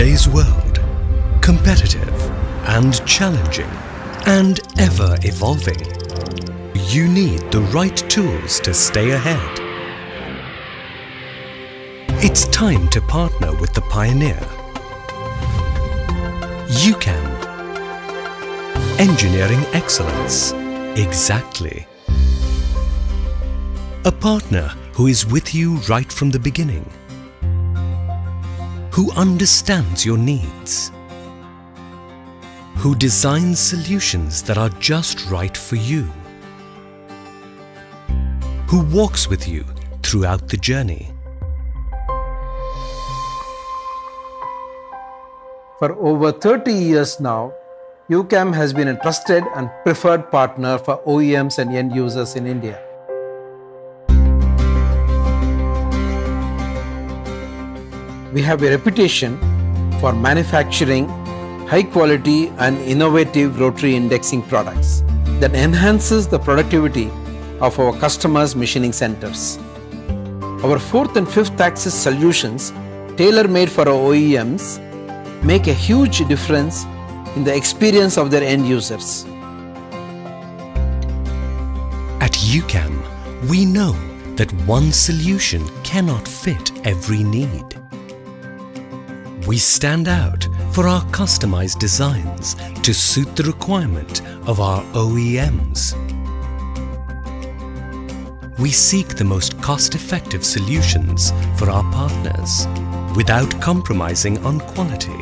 today's world, competitive and challenging and ever evolving, you need the right tools to stay ahead. It's time to partner with the pioneer. UCAM. Engineering excellence. Exactly. A partner who is with you right from the beginning, who understands your needs, who designs solutions that are just right for you, who walks with you throughout the journey. For over 30 years now, UCAM has been a trusted and preferred partner for OEMs and end users in India. We have a reputation for manufacturing high-quality and innovative rotary indexing products that enhances the productivity of our customers' machining centers. Our 4th and 5th axis solutions, tailor-made for our OEMs, make a huge difference in the experience of their end users. At UCAM, we know that one solution cannot fit every need. We stand out for our customized designs to suit the requirement of our OEMs. We seek the most cost-effective solutions for our partners without compromising on quality.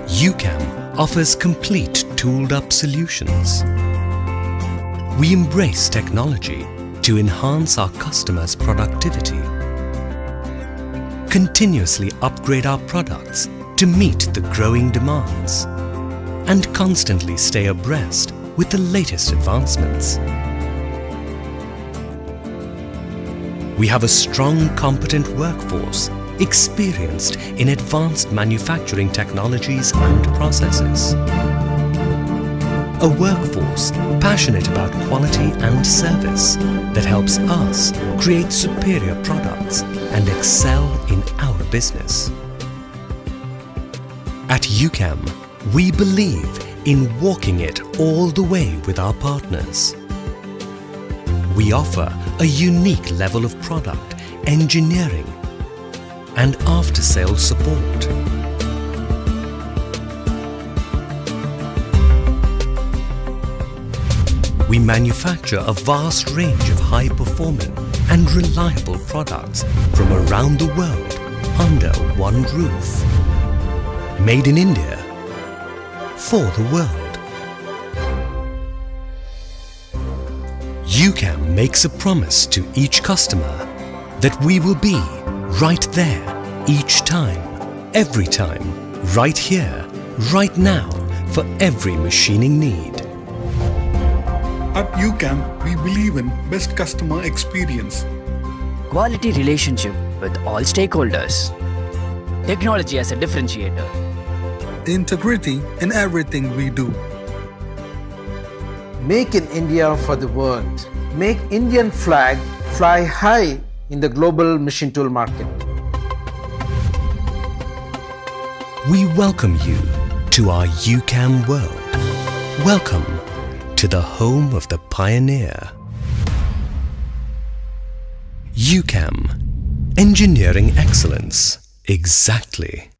UCAM offers complete tooled-up solutions. We embrace technology to enhance our customers' productivity, continuously upgrade our products to meet the growing demands, and constantly stay abreast with the latest advancements. We have a strong, competent workforce experienced in advanced manufacturing technologies and processes. A workforce passionate about quality and service that helps us create superior products and excel in our business. At UCAM, we believe in walking it all the way with our partners. We offer a unique level of product, engineering, and after-sales support. We manufacture a vast range of high-performing and reliable products from around the world under one roof. Made in India for the world. UCAM makes a promise to each customer that we will be right there each time, every time, right here, right now, for every machining need. At UCAM, we believe in best customer experience, quality relationship with all stakeholders, technology as a differentiator, integrity in everything we do. Make in India for the world. Make Indian flag fly high in the global machine tool market. We welcome you to our UCAM world. Welcome to the home of the pioneer. UCAM. Engineering excellence. Exactly.